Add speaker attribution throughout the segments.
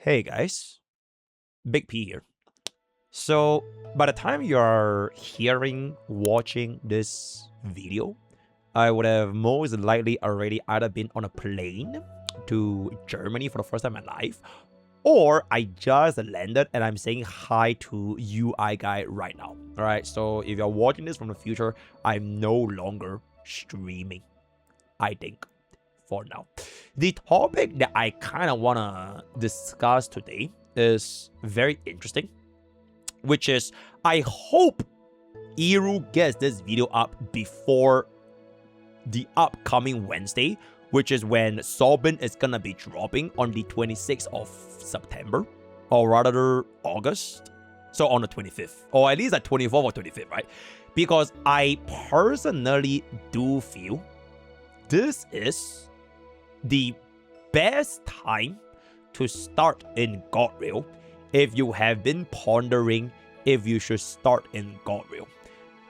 Speaker 1: Hey guys, Big P here. So, by the time you're watching this video, I would have most likely already either been on a plane to Germany for the first time in my life, or I just landed and I'm saying hi to UI guy right now. Alright, so if you're watching this from the future, I'm no longer streaming, I think, for now. The topic that I kind of want to discuss today is very interesting, which is I hope Iru gets this video up before the upcoming Wednesday, which is when Sobin is gonna be dropping on the 26th of September, or rather August. So on the 25th, or at least the 24th or 25th, right? Because I personally do feel this is the best time to start in God Rail if you have been pondering if you should start in God Rail.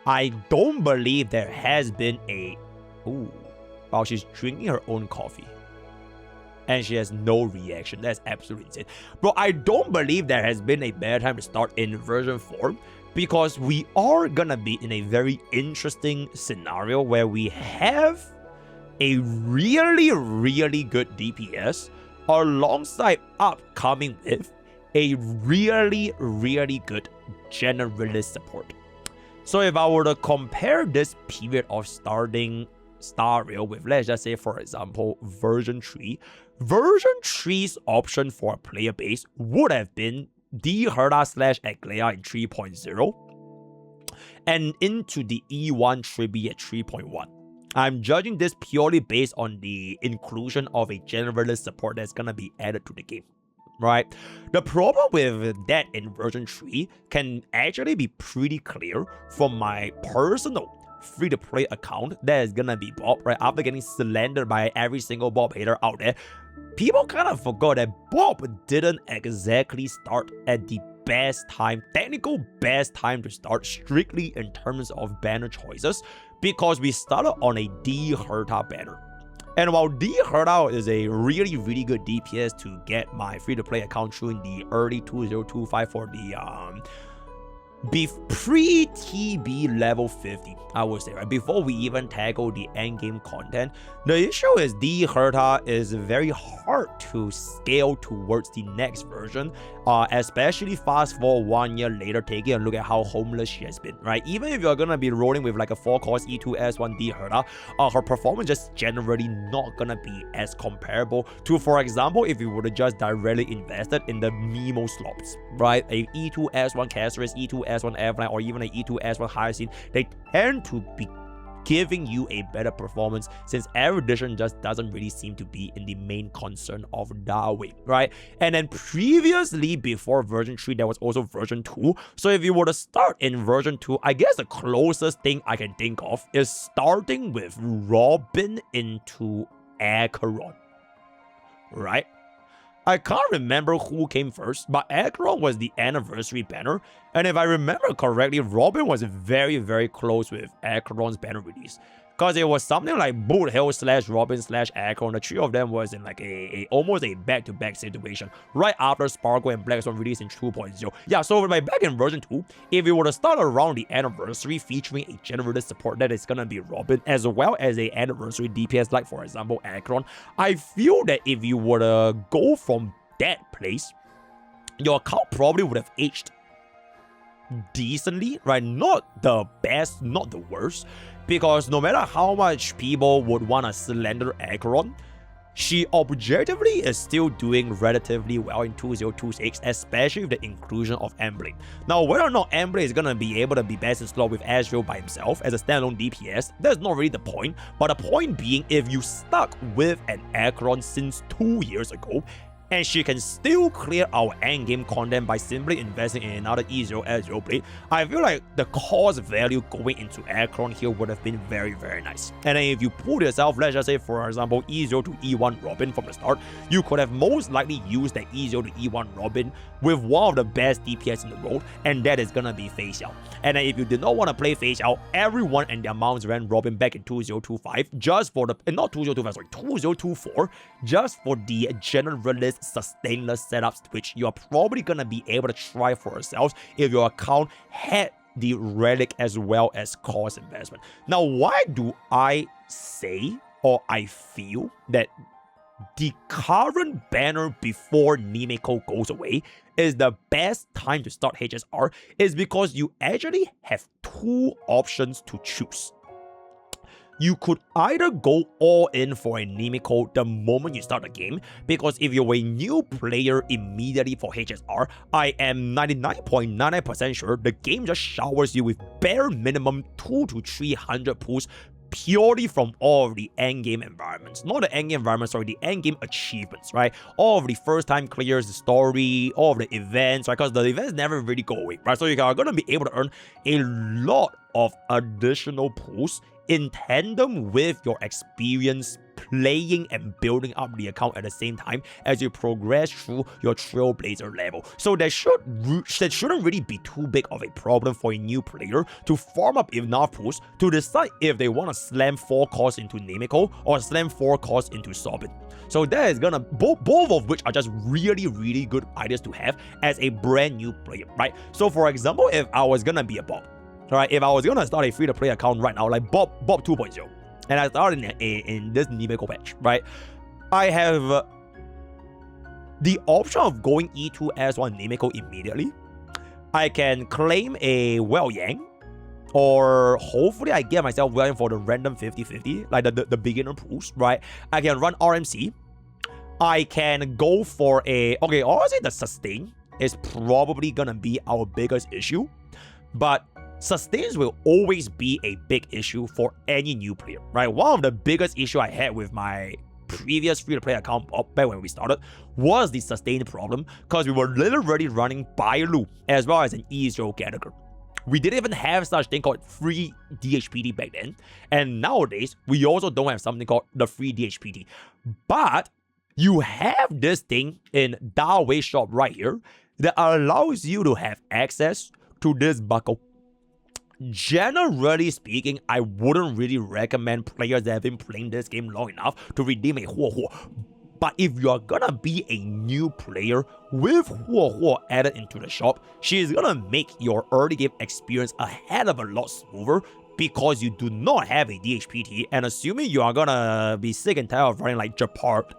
Speaker 1: I don't believe there has been a... Ooh. Wow, she's drinking her own coffee. And she has no reaction. That's absolutely insane. Bro, I don't believe there has been a better time to start in version 4 because we are gonna be in a very interesting scenario where we have a really good DPS alongside upcoming with a really good generalist support. So if I were to compare this period of starting Star Rail with, let's just say, for example, version 3, version 3's option for a player base would have been D Herta / Aglaya in 3.0 and into the E1 Tribi at 3.1. I'm judging this purely based on the inclusion of a generalist support that's gonna be added to the game, right? The problem with that in version 3 can actually be pretty clear from my personal free-to-play account that is gonna be Bob, right? After getting slandered by every single Bob hater out there, people kind of forgot that Bob didn't exactly start at the best time, technical best time to start strictly in terms of banner choices, because we started on a D Herta banner. And while D Herta is a really good DPS to get my free-to-play account through in the early 2025 for the pre-TB level 50, I would say, right? Before we even tackle the endgame content, the issue is D Herta is very hard to scale towards the next version, especially fast forward 1 year later, taking a look at how homeless she has been, right? Even if you're gonna be rolling with like a 4-cost E2S1 D Herta, her performance just generally not gonna be as comparable to, for example, if you would have just directly invested in the Mimo slots, right? A E2S1 Caceres, E2S1 Airline, or even a E2S1 Hyacinth, they tend to be giving you a better performance since erudition just doesn't really seem to be in the main concern of Darwin, right? And then previously, before version 3, there was also version 2. So if you were to start in version 2, I guess the closest thing I can think of is starting with Robin into Acheron, right? I can't remember who came first, but Acheron was the anniversary banner, and if I remember correctly, Robin was very close with Acheron's banner release, because it was something like Boot Hill / Robin / Acheron. The three of them was in like almost a back-to-back situation right after Sparkle and Blackstone released in 2.0. Yeah, so by back in version 2, if you were to start around the anniversary featuring a generalist support that is gonna be Robin, as well as a anniversary DPS like, for example, Acheron, I feel that if you were to go from that place, your account probably would have aged decently, right? Not the best, not the worst, because no matter how much people would want to slander Acheron, she objectively is still doing relatively well in 2026, especially with the inclusion of Emblem. Now, whether or not Emblem is gonna be able to be best in slot with Azrael by himself as a standalone DPS, that's not really the point. But the point being, if you stuck with an Acheron since 2 years ago, and she can still clear our endgame content by simply investing in another E0 Azrael Blade, I feel like the cost value going into Acheron here would have been very nice. And then if you pull yourself, let's just say, for example, E0 to E1 Robin from the start, you could have most likely used that E0 to E1 Robin with one of the best DPS in the world, and that is gonna be Fei Xiao. And then if you did not want to play Fei Xiao, everyone and their mounts ran Robin back in 2025 just for the, not 2025, sorry, 2024, just for the generalist these sustainless setups which you're probably gonna be able to try for yourselves if your account had the relic as well as cost investment. Now, why do I say or I feel that the current banner before Himeko goes away is the best time to start HSR is because you actually have two options to choose. You could either go all in for a Himeko the moment you start the game, because if you're a new player immediately for HSR, I am 99.99% sure the game just showers you with bare minimum 200 to 300 pulls purely from all of the endgame environments. Not the endgame environments, sorry, the endgame achievements, right? All of the first time clears, the story, all of the events, right? Because the events never really go away, right? So you are going to be able to earn a lot of additional pulls in tandem with your experience playing and building up the account at the same time as you progress through your Trailblazer level. So that shouldn't really be too big of a problem for a new player to farm up enough pulls to decide if they want to slam 4 costs into Himeko or slam 4 costs into Sobin. So that is gonna, both of which are just really good ideas to have as a brand new player, right? So for example, if I was gonna be a Bob, right? If I was gonna start a free-to-play account right now, like Bob 2.0, and I started in this Himeko patch, right? I have the option of going E2 as one Himeko immediately. I can claim a Well Yang, or hopefully I get myself Well Yang for the random 50-50, like the beginner pools, right? I can run RMC. I can go for a, okay, honestly, the sustain is probably gonna be our biggest issue, but sustains will always be a big issue for any new player, right? One of the biggest issue I had with my previous free-to-play account back when we started was the sustain problem, because we were literally running Bailu as well as an E0 category. We didn't even have such thing called free DHPT back then, and nowadays we also don't have something called the free DHPT. But you have this thing in Dawei shop right here that allows you to have access to this buckle. Generally speaking, I wouldn't really recommend players that have been playing this game long enough to redeem a Huo Huo. But if you're gonna be a new player with Huo Huo added into the shop, she's gonna make your early game experience a hell of a lot smoother, because you do not have a DHPT, and assuming you are gonna be sick and tired of running like Japart,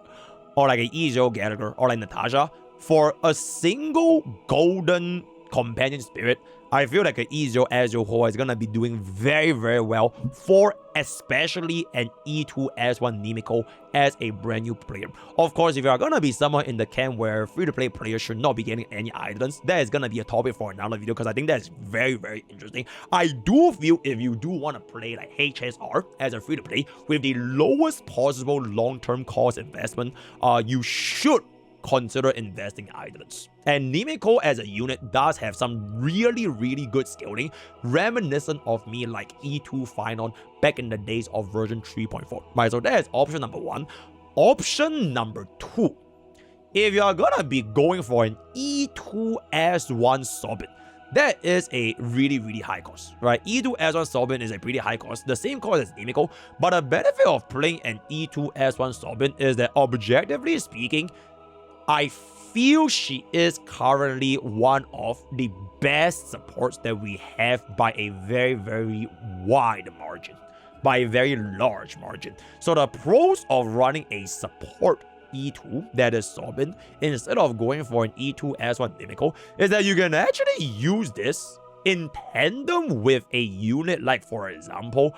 Speaker 1: or like an E0 Gallagher, or like Natasha, for a single golden companion spirit, I feel like an E0 Azure Ho is gonna be doing very well for especially an E2 S1 Himeko as a brand new player. Of course, if you are gonna be someone in the camp where free-to-play players should not be getting any items, that is gonna be a topic for another video, because I think that's very interesting. I do feel if you do want to play like HSR as a free-to-play with the lowest possible long-term cost investment, you should consider investing in items. And Himeko as a unit does have some really good scaling, reminiscent of me like E2 Final back in the days of version 3.4. Right, so that is option number 1. Option number 2. If you are gonna be going for an E2 S1 Sobin, that is a really high cost, right? E2 S1 Sobin is a pretty high cost, the same cost as Himeko, but the benefit of playing an E2 S1 Sobin is that objectively speaking, I feel she is currently one of the best supports that we have by a very wide margin, by a very large margin. So the pros of running a support E2 that is Sobin instead of going for an E2 S1 Himeko is that you can actually use this in tandem with a unit like, for example,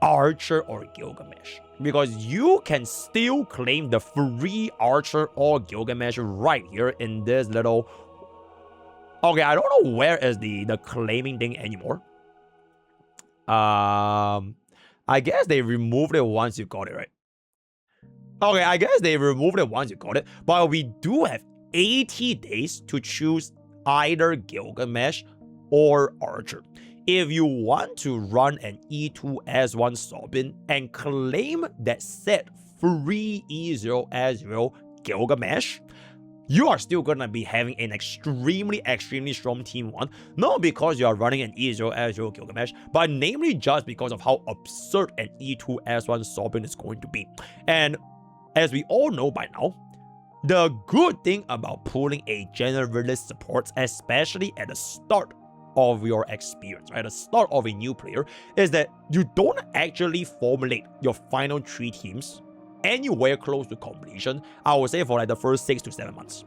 Speaker 1: Archer or Gilgamesh, because you can still claim the free Archer or Gilgamesh right here in this little, okay, I don't know where is the claiming thing anymore. I guess they removed it once you got it, right? Okay, I guess they removed it once you got it, but we do have 80 days to choose either Gilgamesh or Archer. If you want to run an E2 S1 Sobin and claim that set free E0 S0 Gilgamesh, you are still gonna be having an extremely strong Team 1, not because you are running an E0 S0 Gilgamesh, but namely just because of how absurd an E2 S1 Sobin is going to be. And as we all know by now, The good thing about pulling a generalist support, especially at the start of your experience, right? At the start of a new player, is that you don't actually formulate your final 3 teams anywhere close to completion, I would say for like the first 6 to 7 months.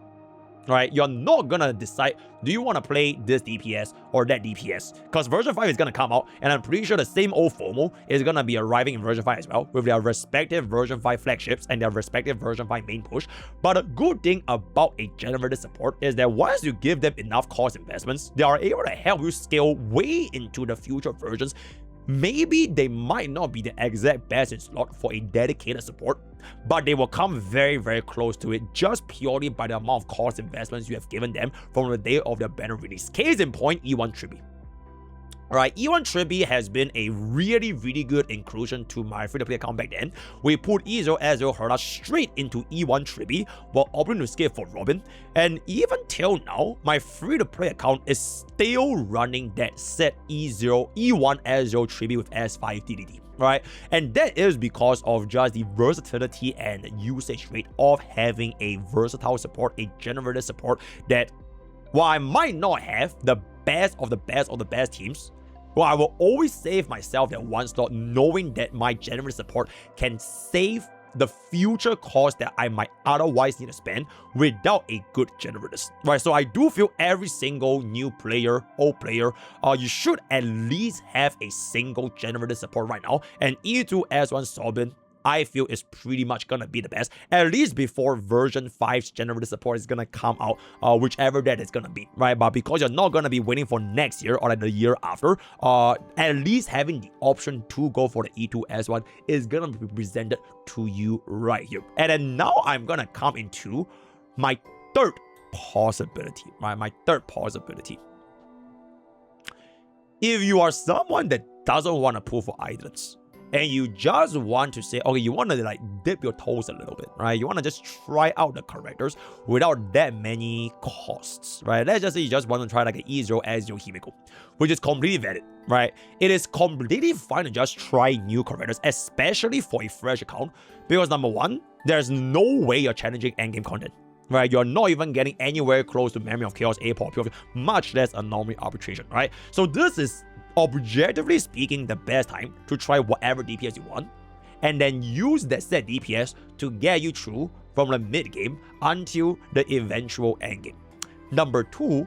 Speaker 1: Right, you're not gonna decide, do you want to play this DPS or that DPS? Because version 5 is gonna come out, and I'm pretty sure the same old FOMO is gonna be arriving in version 5 as well, with their respective version 5 flagships and their respective version 5 main push. But the good thing about a generated support is that once you give them enough cost investments, they are able to help you scale way into the future versions. Maybe they might not be the exact best in slot for a dedicated support, but they will come very, very close to it just purely by the amount of cost investments you have given them from the day of their banner release. Case in point, E1 Tribby. Alright, E1 Tribby has been a really, really good inclusion to my free-to-play account back then. We put E0 Ezreal Herda straight into E1 Tribby while opting to skip for Robin. And even till now, my free-to-play account is still running that set E1 Ezreal Tribby with S5 DDD. Right, and that is because of just the versatility and usage rate of having a versatile support, a generated support that, while I might not have the best of the best of the best teams, well, I will always save myself that one slot, knowing that my generated support can save the future cost that I might otherwise need to spend without a good generators, right? So I do feel every single new player, old player, you should at least have a single generated support right now. And E2 S1 Sobin, I feel is pretty much gonna be the best, at least before version 5's generated support is gonna come out, whichever that is gonna be, right? But because you're not gonna be waiting for next year or like the year after, at least having the option to go for the E2 S1 is gonna be presented to you right here. And then now I'm gonna come into my third possibility, right? My third possibility. If you are someone that doesn't want to pull for islands, and you just want to say, okay, you want to like dip your toes a little bit, right? You want to just try out the characters without that many costs, right? Let's just say you just want to try like an E0 Ezreal Himeko, which is completely valid, right? It is completely fine to just try new characters, especially for a fresh account, because number one, there's no way you're challenging endgame content. Right, you're not even getting anywhere close to Memory of Chaos, A-Pop, much less Anomaly Arbitration, right? So this is, objectively speaking, the best time to try whatever DPS you want, and then use that set DPS to get you through from the mid game until the eventual end game. Number two,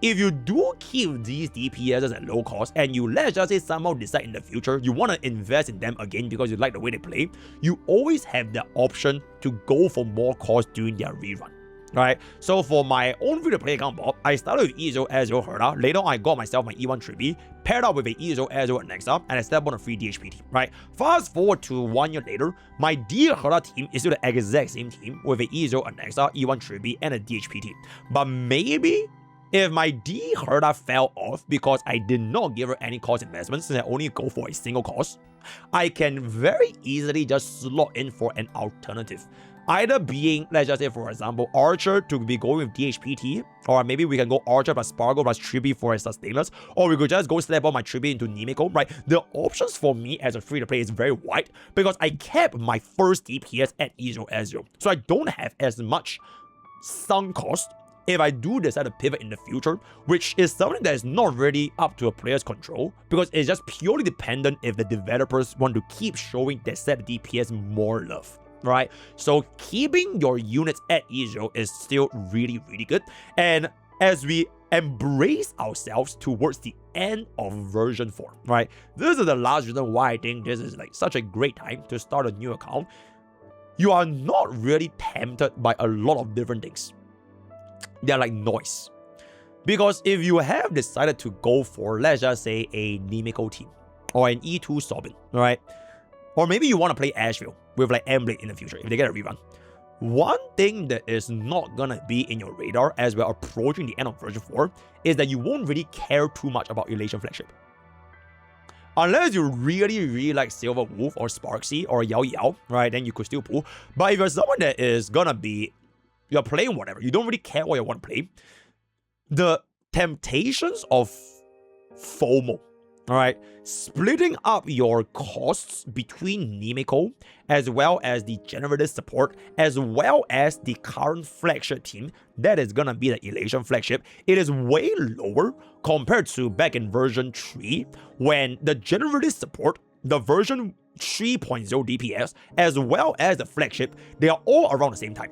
Speaker 1: if you do keep these DPSs at low cost and you, let's just say, somehow decide in the future you want to invest in them again because you like the way they play, you always have the option to go for more cost during their rerun. Right, so for my own free-to-play account, Bob, I started with E0 Ezreal Herda. Later on, I got myself my E1 Tribby, paired up with a E0 Ezreal Nexa, and I stepped on a free DHP team. Right, fast forward to 1 year later, my D Herda team is still the exact same team with a E0 Nexa, E1 Tribby, and a DHP team. But maybe if my D Herda fell off because I did not give her any cost investments and I only go for a single cost, I can very easily just slot in for an alternative. Either being, let's just say, for example, Archer to be going with DHPT, or maybe we can go Archer plus Spargo plus Tribby for a sustainers, or we could just go slap on my Tribby into Himeko, right? The options for me as a free-to-play is very wide because I kept my first DPS at E0 Ezreal, so I don't have as much sunk cost if I do decide to pivot in the future, which is something that is not really up to a player's control because it's just purely dependent if the developers want to keep showing their set DPS more love. Right, so keeping your units at E0 is still really, really good. And as we embrace ourselves towards the end of version 4, right, this is the last reason why I think this is like such a great time to start a new account. You are not really tempted by a lot of different things. They're like noise. Because if you have decided to go for, let's just say, a Himeko team or an E2 Sobin, right, or maybe you want to play Asheville with like Emblade in the future if they get a rerun. One thing that is not gonna be in your radar as we're approaching the end of version 4 is that you won't really care too much about Elation Flagship. Unless you really, really like Silver Wolf or Sparksy or Yao Yao, right, then you could still pull. But if you're someone that is gonna be, you're playing whatever, you don't really care what you want to play, the temptations of FOMO All right, splitting up your costs between Himeko, as well as the generated support, as well as the current flagship team, that is gonna be the Elation flagship. It is way lower compared to back in version 3, when the generated support, the version 3.0 DPS, as well as the flagship, they are all around the same time.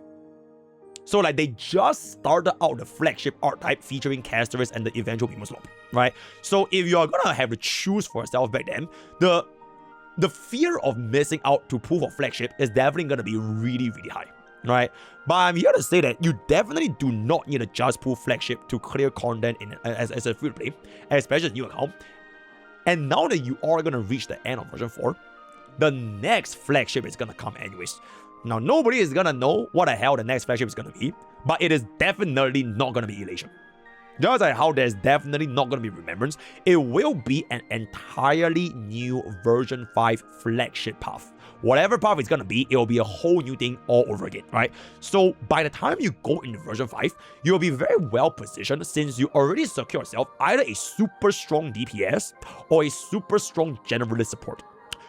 Speaker 1: So like they just started out the flagship archetype featuring Casterus and the eventual Beam Slope, right? So if you're gonna have to choose for yourself back then, the fear of missing out to pull for flagship is definitely gonna be really, really high, right? But I'm here to say that you definitely do not need to just pull flagship to clear content as a free to play, especially new account. And now that you are gonna reach the end of version 4, the next flagship is gonna come anyways. Now, nobody is gonna know what the hell the next flagship is gonna be, but it is definitely not gonna be Elation. Just like how there's definitely not gonna be Remembrance, it will be an entirely new version 5 flagship path. Whatever path it's gonna be, it will be a whole new thing all over again, right? So by the time you go into version 5, you'll be very well positioned since you already secure yourself either a super strong DPS or a super strong generalist support.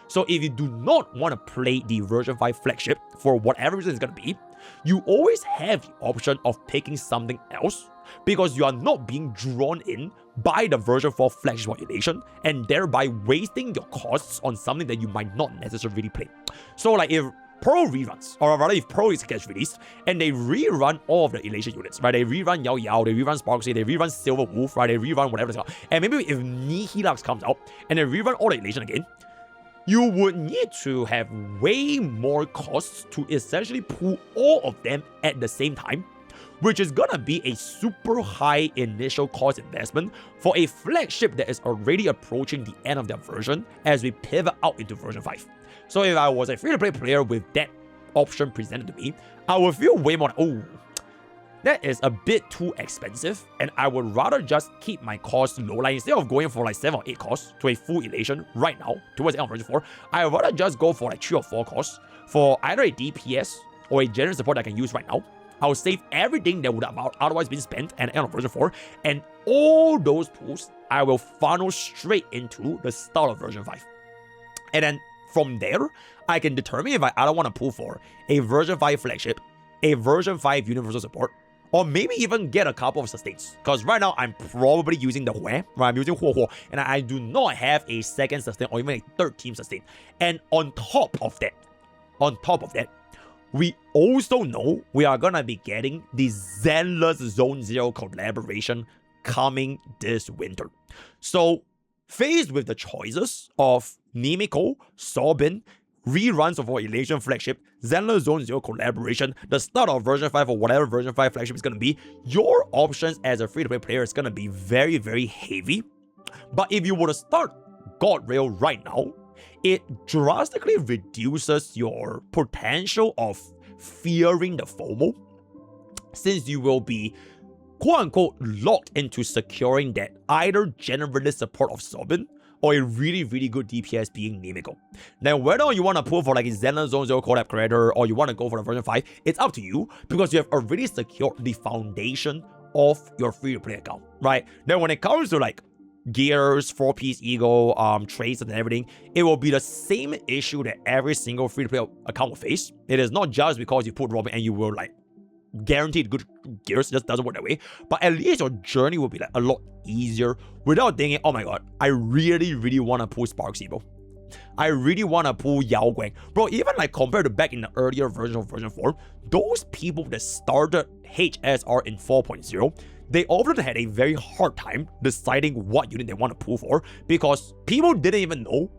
Speaker 1: So if you do not want to play the version 5 flagship for whatever reason it's going to be, you always have the option of picking something else because you are not being drawn in by the version 4 flagship population and thereby wasting your costs on something that you might not necessarily play. So like if Pearl reruns, or rather if Pearl gets released and they rerun all of the Elation units, right? They rerun Yao Yao, they rerun Sparksy, they rerun Silver Wolf, right? They rerun whatever it's called. And maybe if Nihilux comes out and they rerun all the Elation again, you would need to have way more costs to essentially pull all of them at the same time, which is gonna be a super high initial cost investment for a flagship that is already approaching the end of their version as we pivot out into version 5. So if I was a free-to-play player with that option presented to me, I would feel way more, oh, that is a bit too expensive, and I would rather just keep my costs low. Like instead of going for like 7 or 8 costs to a full Elation right now, towards the end of version 4, I would rather just go for like 3 or 4 costs for either a DPS or a general support I can use right now. I'll save everything that would have otherwise been spent at the end of version 4, and all those pools I will funnel straight into the start of version 5. And then from there, I can determine if I either want to pull for a version 5 flagship, a version 5 universal support, or maybe even get a couple of sustains. Because right now, I'm probably using the Hue, right? I'm using Huo, and I do not have a second sustain or even a third team sustain. And on top of that, we also know we are gonna be getting the Zenless Zone Zero collaboration coming this winter. So, faced with the choices of Himeko, Sorbin, reruns of our Elation flagship, Zenless Zone Zero collaboration, the start of version 5 or whatever version 5 flagship is going to be, your options as a free-to-play player is going to be very, very heavy. But if you were to start God Rail right now, it drastically reduces your potential of fearing the FOMO, since you will be quote-unquote locked into securing that either generalist support of Sorbin or a really, really good DPS being Himeko. Now, whether you want to pull for like a Zenless Zone Zero collab creator or you want to go for the version 5, it's up to you because you have already secured the foundation of your free-to-play account, right? Then when it comes to like gears, 4-piece ego, traits and everything, it will be the same issue that every single free-to-play account will face. It is not just because you put Robin and you will like guaranteed good gears, just doesn't work that way. But at least your journey will be like a lot easier without thinking, oh my god, I really, really want to pull Sparksy, bro. I really want to pull Yao Guang. Bro, even like compared to back in the earlier version of version 4, those people that started HSR in 4.0, they often had a very hard time deciding what unit they want to pull for because people didn't even know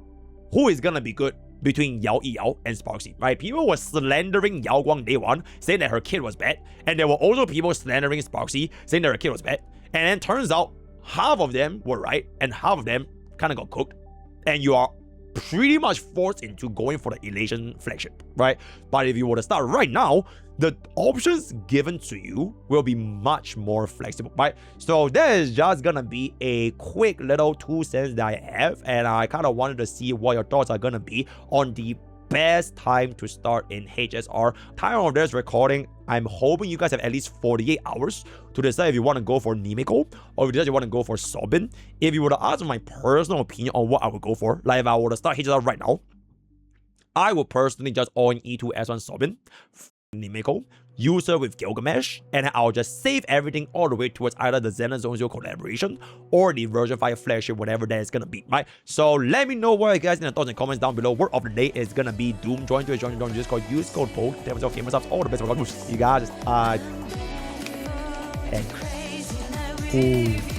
Speaker 1: who is gonna be good between Yao Yao and Sparksy, right? People were slandering Yao Guang day one, saying that her kid was bad, and there were also people slandering Sparksy, saying that her kid was bad, and then turns out half of them were right, and half of them kind of got cooked, and you are pretty much forced into going for the Elation flagship, right? But if you were to start right now, the options given to you will be much more flexible, right? So that is just gonna be a quick little 2 cents that I have, and I kind of wanted to see what your thoughts are gonna be on the best time to start in HSR. Time of this recording, I'm hoping you guys have at least 48 hours to decide if you want to go for Himeko or if you want to go for Sobin. If you were to ask my personal opinion on what I would go for, like if I were to start HSR right now, I would personally just all in E2 S1 Sobin, Himeko, user with Gilgamesh, and I'll just save everything all the way towards either the Xenon Zone Zero collaboration or the version 5 flagship, whatever that is gonna be, right? So let me know what you guys in the thoughts and comments down below. Word of the day is gonna be Doom. Join to it, join Discord, use code POKE, tell yourself famous ups, all the best. You guys, and